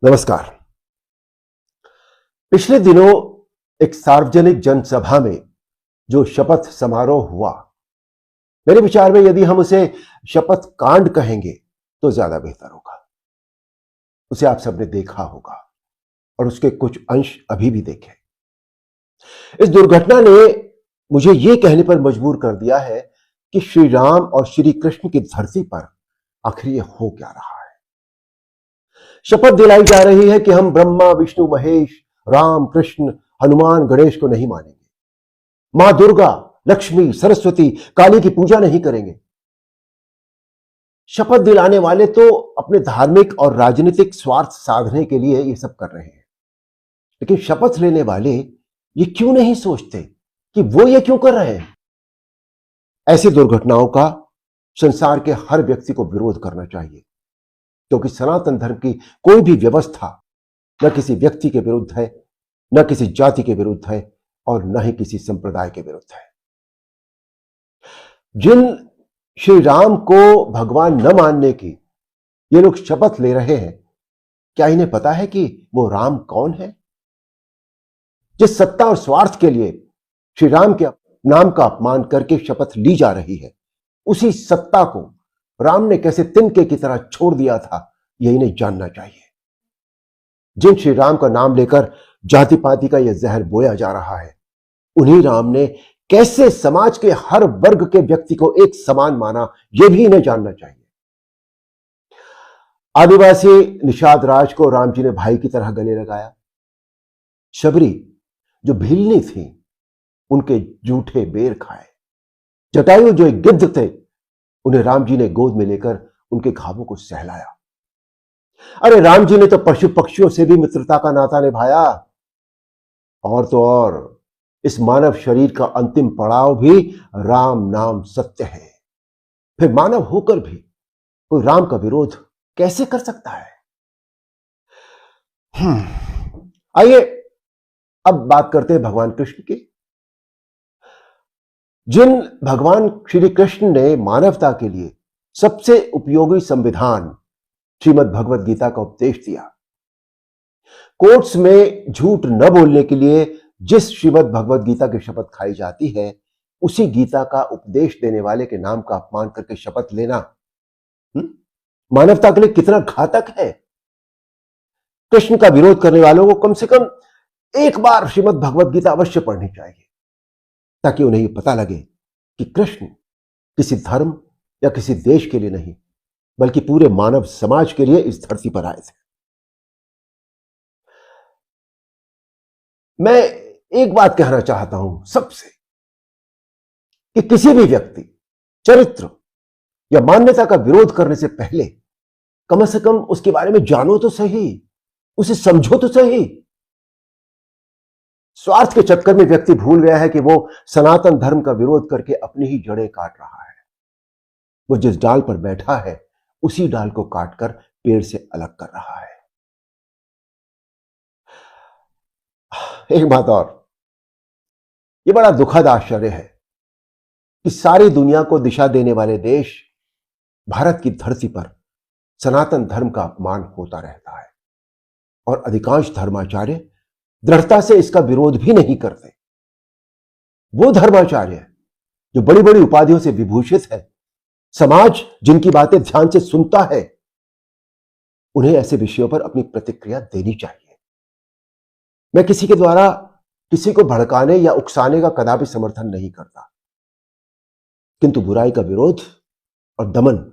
नमस्कार। पिछले दिनों एक सार्वजनिक जनसभा में जो शपथ समारोह हुआ, मेरे विचार में यदि हम उसे शपथ कांड कहेंगे तो ज्यादा बेहतर होगा। उसे आप सबने देखा होगा और उसके कुछ अंश अभी भी देखे। इस दुर्घटना ने मुझे यह कहने पर मजबूर कर दिया है कि श्री राम और श्री कृष्ण की धरती पर आखिर ये हो क्या रहा है। शपथ दिलाई जा रही है कि हम ब्रह्मा विष्णु महेश राम कृष्ण हनुमान गणेश को नहीं मानेंगे, मां दुर्गा लक्ष्मी सरस्वती काली की पूजा नहीं करेंगे। शपथ दिलाने वाले तो अपने धार्मिक और राजनीतिक स्वार्थ साधने के लिए ये सब कर रहे हैं, लेकिन शपथ लेने वाले ये क्यों नहीं सोचते कि वो ये क्यों कर रहे हैं। ऐसी दुर्घटनाओं का संसार के हर व्यक्ति को विरोध करना चाहिए, क्योंकि सनातन धर्म की कोई भी व्यवस्था न किसी व्यक्ति के विरुद्ध है, न किसी जाति के विरुद्ध है और न ही किसी संप्रदाय के विरुद्ध है। जिन श्री राम को भगवान न मानने की ये लोग शपथ ले रहे हैं, क्या इन्हें पता है कि वो राम कौन है? जिस सत्ता और स्वार्थ के लिए श्री राम के नाम का अपमान करके शपथ ली जा रही है, उसी सत्ता को राम ने कैसे तिनके की तरह छोड़ दिया था, यह इन्हें जानना चाहिए। जिन श्री राम का नाम लेकर जाति पाति का यह जहर बोया जा रहा है, उन्हीं राम ने कैसे समाज के हर वर्ग के व्यक्ति को एक समान माना, यह भी इन्हें जानना चाहिए। आदिवासी निषाद राज को राम जी ने भाई की तरह गले लगाया। शबरी जो भिलनी थी, उनके जूठे बेर खाए। जटायु जो एक गिद्ध थे, उन्हें राम जी ने गोद में लेकर उनके घावों को सहलाया। अरे राम जी ने तो पशु पक्षियों से भी मित्रता का नाता निभाया। और तो और इस मानव शरीर का अंतिम पड़ाव भी राम नाम सत्य है। फिर मानव होकर भी कोई राम का विरोध कैसे कर सकता है? आइए अब बात करते हैं भगवान कृष्ण की। जिन भगवान श्री कृष्ण ने मानवता के लिए सबसे उपयोगी संविधान श्रीमद् भगवत गीता का उपदेश दिया, कोर्ट्स में झूठ न बोलने के लिए जिस श्रीमद् भगवत गीता की शपथ खाई जाती है, उसी गीता का उपदेश देने वाले के नाम का अपमान करके शपथ लेना मानवता के लिए कितना घातक है। कृष्ण का विरोध करने वालों को कम से कम एक बार श्रीमद् भगवत गीता अवश्य पढ़नी चाहिए, ताकि उन्हें यह पता लगे कि कृष्ण किसी धर्म या किसी देश के लिए नहीं, बल्कि पूरे मानव समाज के लिए इस धरती पर आए थे। मैं एक बात कहना चाहता हूं सबसे, कि किसी भी व्यक्ति चरित्र या मान्यता का विरोध करने से पहले कम से कम उसके बारे में जानो तो सही, उसे समझो तो सही। स्वार्थ के चक्कर में व्यक्ति भूल गया है कि वो सनातन धर्म का विरोध करके अपनी ही जड़ें काट रहा है। वो जिस डाल पर बैठा है, उसी डाल को काटकर पेड़ से अलग कर रहा है। एक बात और, यह बड़ा दुखद आश्चर्य है कि सारी दुनिया को दिशा देने वाले देश भारत की धरती पर सनातन धर्म का अपमान होता रहता है और अधिकांश धर्माचार्य दृढ़ता से इसका विरोध भी नहीं करते। वो धर्माचार्य जो बड़ी बड़ी उपाधियों से विभूषित है, समाज जिनकी बातें ध्यान से सुनता है, उन्हें ऐसे विषयों पर अपनी प्रतिक्रिया देनी चाहिए। मैं किसी के द्वारा किसी को भड़काने या उकसाने का कदापि समर्थन नहीं करता, किंतु बुराई का विरोध और दमन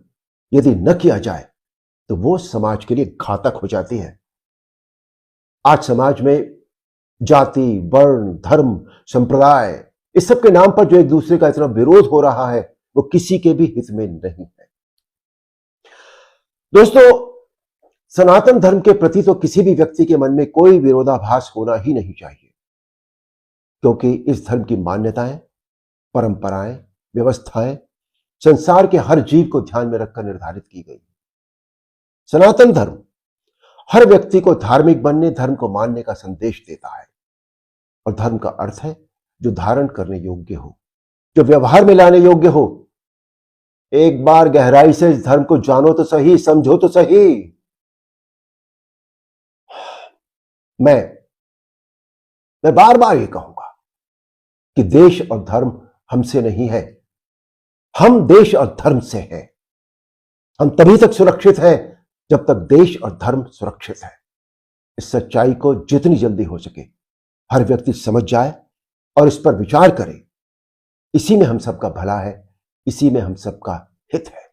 यदि न किया जाए तो वो समाज के लिए घातक हो जाती है। आज समाज में जाति वर्ण धर्म संप्रदाय इस सब के नाम पर जो एक दूसरे का इतना विरोध हो रहा है, वो किसी के भी हित में नहीं है। दोस्तों, सनातन धर्म के प्रति तो किसी भी व्यक्ति के मन में कोई विरोधाभास होना ही नहीं चाहिए, क्योंकि इस धर्म की मान्यताएं परंपराएं व्यवस्थाएं संसार के हर जीव को ध्यान में रखकर निर्धारित की गई। सनातन धर्म हर व्यक्ति को धार्मिक बनने धर्म को मानने का संदेश देता है, और धर्म का अर्थ है जो धारण करने योग्य हो, जो व्यवहार में लाने योग्य हो। एक बार गहराई से इस धर्म को जानो तो सही, समझो तो सही। मैं बार बार ये कहूंगा कि देश और धर्म हमसे नहीं है, हम देश और धर्म से हैं। हम तभी तक सुरक्षित हैं जब तक देश और धर्म सुरक्षित है। इस सच्चाई को जितनी जल्दी हो सके हर व्यक्ति समझ जाए और इस पर विचार करे। इसी में हम सबका भला है, इसी में हम सबका हित है।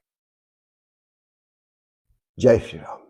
जय श्री राम।